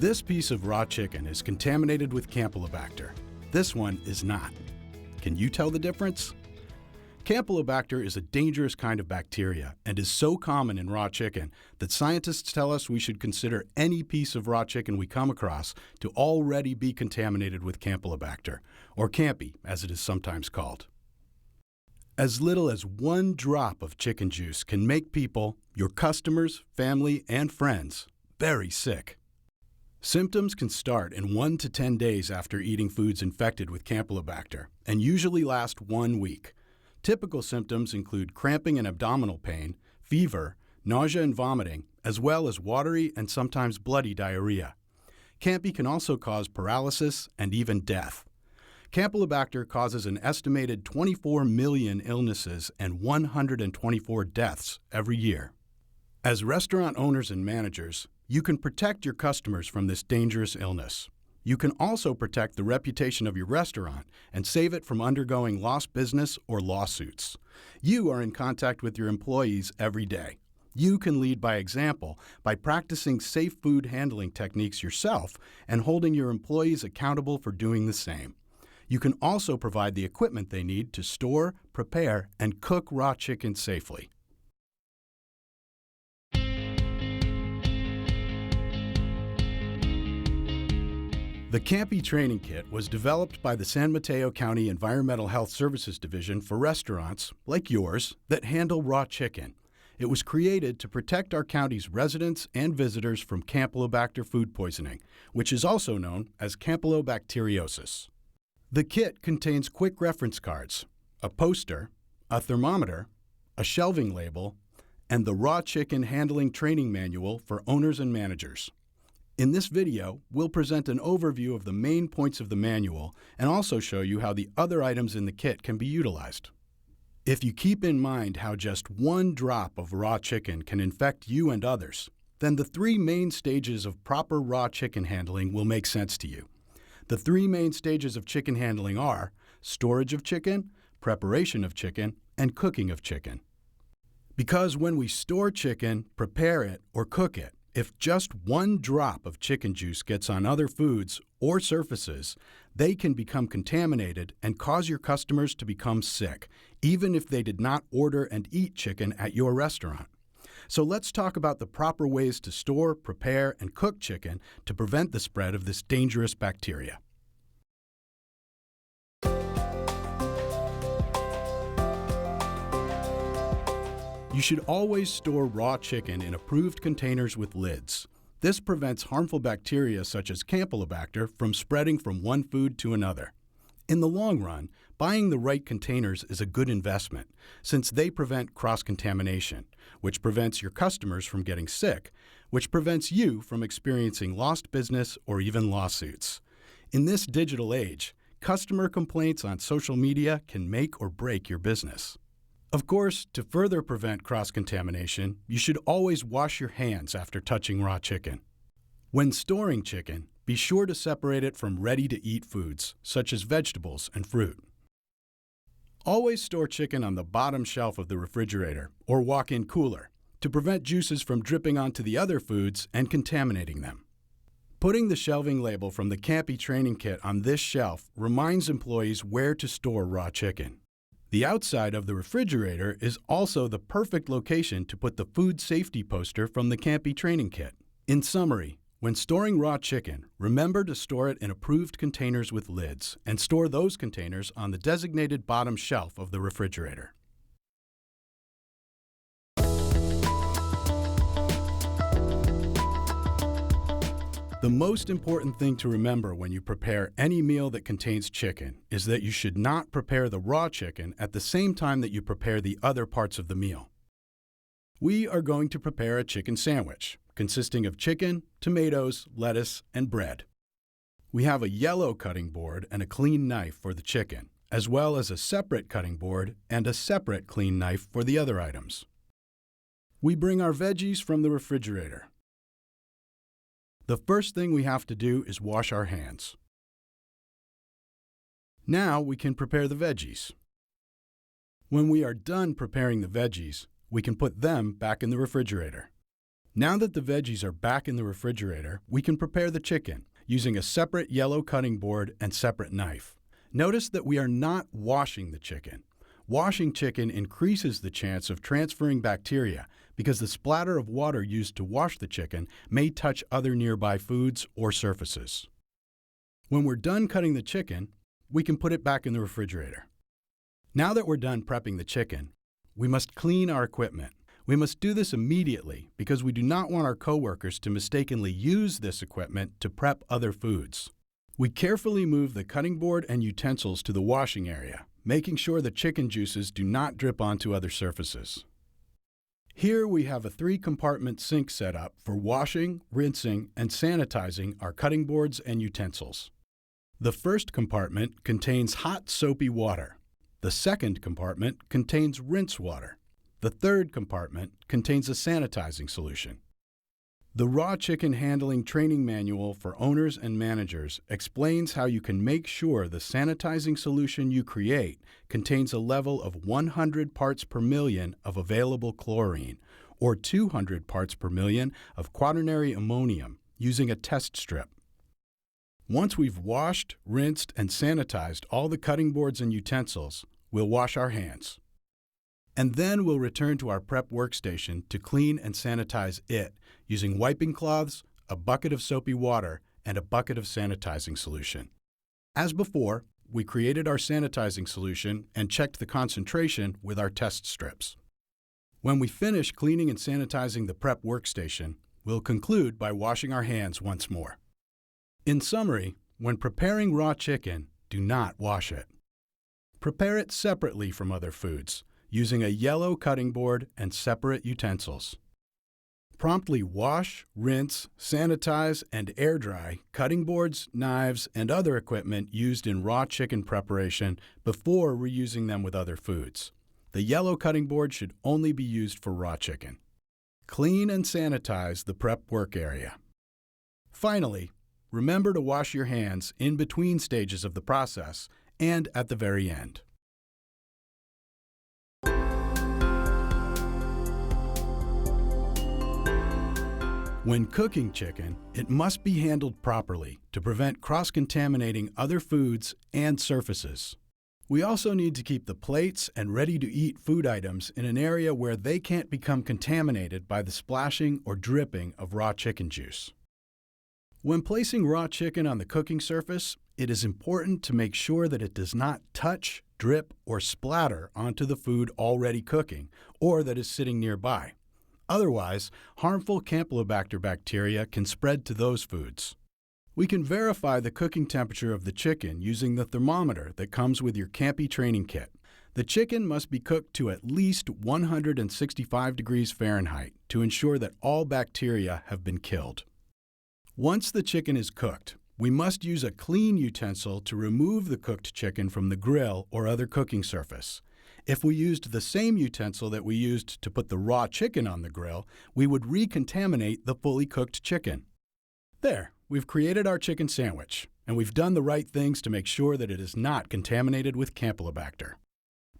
This piece of raw chicken is contaminated with Campylobacter. This one is not. Can you tell the difference? Campylobacter is a dangerous kind of bacteria and is so common in raw chicken that scientists tell us we should consider any piece of raw chicken we come across to already be contaminated with Campylobacter, or Campy as it is sometimes called. As little as 1 drop of chicken juice can make people, your customers, family, and friends, very sick. Symptoms can start in 1 to 10 days after eating foods infected with Campylobacter and usually last 1 week. Typical symptoms include cramping and abdominal pain, fever, nausea and vomiting, as well as watery and sometimes bloody diarrhea. Campy can also cause paralysis and even death. Campylobacter causes an estimated 24 million illnesses and 124 deaths every year. As restaurant owners and managers, you can protect your customers from this dangerous illness. You can also protect the reputation of your restaurant and save it from undergoing lost business or lawsuits. You are in contact with your employees every day. You can lead by example by practicing safe food handling techniques yourself and holding your employees accountable for doing the same. You can also provide the equipment they need to store, prepare, and cook raw chicken safely. The Campy Training Kit was developed by the San Mateo County Environmental Health Services Division for restaurants, like yours, that handle raw chicken. It was created to protect our county's residents and visitors from Campylobacter food poisoning, which is also known as campylobacteriosis. The kit contains quick reference cards, a poster, a thermometer, a shelving label, and the Raw Chicken Handling Training Manual for owners and managers. In this video, we'll present an overview of the main points of the manual and also show you how the other items in the kit can be utilized. If you keep in mind how just 1 drop of raw chicken can infect you and others, then the 3 main stages of proper raw chicken handling will make sense to you. The 3 main stages of chicken handling are storage of chicken, preparation of chicken, and cooking of chicken. Because when we store chicken, prepare it, or cook it, if just 1 drop of chicken juice gets on other foods or surfaces, they can become contaminated and cause your customers to become sick, even if they did not order and eat chicken at your restaurant. So let's talk about the proper ways to store, prepare, and cook chicken to prevent the spread of this dangerous bacteria. You should always store raw chicken in approved containers with lids. This prevents harmful bacteria such as Campylobacter from spreading from one food to another. In the long run, buying the right containers is a good investment since they prevent cross-contamination, which prevents your customers from getting sick, which prevents you from experiencing lost business or even lawsuits. In this digital age, customer complaints on social media can make or break your business. Of course, to further prevent cross-contamination, you should always wash your hands after touching raw chicken. When storing chicken, be sure to separate it from ready-to-eat foods, such as vegetables and fruit. Always store chicken on the bottom shelf of the refrigerator or walk-in cooler to prevent juices from dripping onto the other foods and contaminating them. Putting the shelving label from the Campy Training Kit on this shelf reminds employees where to store raw chicken. The outside of the refrigerator is also the perfect location to put the food safety poster from the Campy Training Kit. In summary, when storing raw chicken, remember to store it in approved containers with lids and store those containers on the designated bottom shelf of the refrigerator. The most important thing to remember when you prepare any meal that contains chicken is that you should not prepare the raw chicken at the same time that you prepare the other parts of the meal. We are going to prepare a chicken sandwich consisting of chicken, tomatoes, lettuce, and bread. We have a yellow cutting board and a clean knife for the chicken, as well as a separate cutting board and a separate clean knife for the other items. We bring our veggies from the refrigerator. The first thing we have to do is wash our hands. Now we can prepare the veggies. When we are done preparing the veggies, we can put them back in the refrigerator. Now that the veggies are back in the refrigerator, we can prepare the chicken using a separate yellow cutting board and separate knife. Notice that we are not washing the chicken. Washing chicken increases the chance of transferring bacteria because the splatter of water used to wash the chicken may touch other nearby foods or surfaces. When we're done cutting the chicken, we can put it back in the refrigerator. Now that we're done prepping the chicken, we must clean our equipment. We must do this immediately because we do not want our coworkers to mistakenly use this equipment to prep other foods. We carefully move the cutting board and utensils to the washing area, making sure the chicken juices do not drip onto other surfaces. Here we have a 3-compartment sink set up for washing, rinsing, and sanitizing our cutting boards and utensils. The first compartment contains hot soapy water. The second compartment contains rinse water. The third compartment contains a sanitizing solution. The Raw Chicken Handling Training Manual for Owners and Managers explains how you can make sure the sanitizing solution you create contains a level of 100 parts per million of available chlorine or 200 parts per million of quaternary ammonium using a test strip. Once we've washed, rinsed, and sanitized all the cutting boards and utensils, we'll wash our hands. And then we'll return to our prep workstation to clean and sanitize it using wiping cloths, a bucket of soapy water, and a bucket of sanitizing solution. As before, we created our sanitizing solution and checked the concentration with our test strips. When we finish cleaning and sanitizing the prep workstation, we'll conclude by washing our hands once more. In summary, when preparing raw chicken, do not wash it. Prepare it separately from other foods, using a yellow cutting board and separate utensils. Promptly wash, rinse, sanitize, and air dry cutting boards, knives, and other equipment used in raw chicken preparation before reusing them with other foods. The yellow cutting board should only be used for raw chicken. Clean and sanitize the prep work area. Finally, remember to wash your hands in between stages of the process and at the very end. When cooking chicken, it must be handled properly to prevent cross-contaminating other foods and surfaces. We also need to keep the plates and ready-to-eat food items in an area where they can't become contaminated by the splashing or dripping of raw chicken juice. When placing raw chicken on the cooking surface, it is important to make sure that it does not touch, drip, or splatter onto the food already cooking or that is sitting nearby. Otherwise, harmful Campylobacter bacteria can spread to those foods. We can verify the cooking temperature of the chicken using the thermometer that comes with your Campy training kit. The chicken must be cooked to at least 165 degrees Fahrenheit to ensure that all bacteria have been killed. Once the chicken is cooked, we must use a clean utensil to remove the cooked chicken from the grill or other cooking surface. If we used the same utensil that we used to put the raw chicken on the grill, we would recontaminate the fully cooked chicken. There, we've created our chicken sandwich, and we've done the right things to make sure that it is not contaminated with Campylobacter.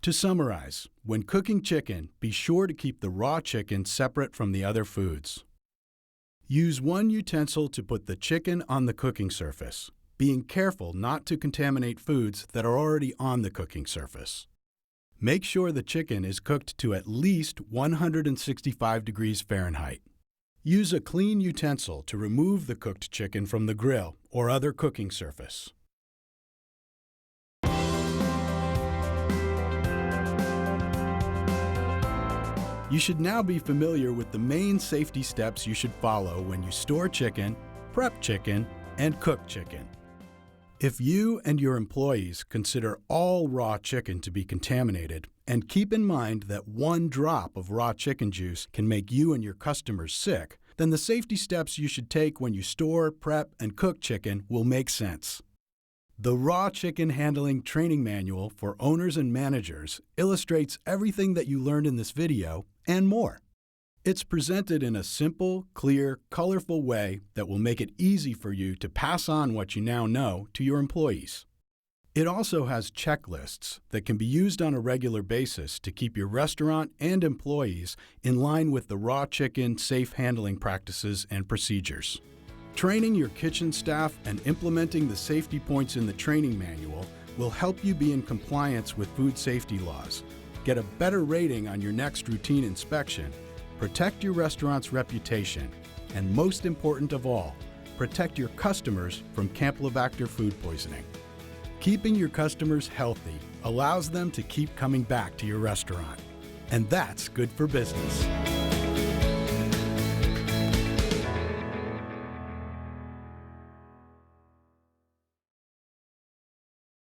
To summarize, when cooking chicken, be sure to keep the raw chicken separate from the other foods. Use one utensil to put the chicken on the cooking surface, being careful not to contaminate foods that are already on the cooking surface. Make sure the chicken is cooked to at least 165 degrees Fahrenheit. Use a clean utensil to remove the cooked chicken from the grill or other cooking surface. You should now be familiar with the main safety steps you should follow when you store chicken, prep chicken, and cook chicken. If you and your employees consider all raw chicken to be contaminated, and keep in mind that 1 drop of raw chicken juice can make you and your customers sick, then the safety steps you should take when you store, prep, and cook chicken will make sense. The Raw Chicken Handling Training Manual for Owners and Managers illustrates everything that you learned in this video and more. It's presented in a simple, clear, colorful way that will make it easy for you to pass on what you now know to your employees. It also has checklists that can be used on a regular basis to keep your restaurant and employees in line with the raw chicken safe handling practices and procedures. Training your kitchen staff and implementing the safety points in the training manual will help you be in compliance with food safety laws, get a better rating on your next routine inspection, protect your restaurant's reputation, and most important of all, protect your customers from Campylobacter food poisoning. Keeping your customers healthy allows them to keep coming back to your restaurant. And that's good for business.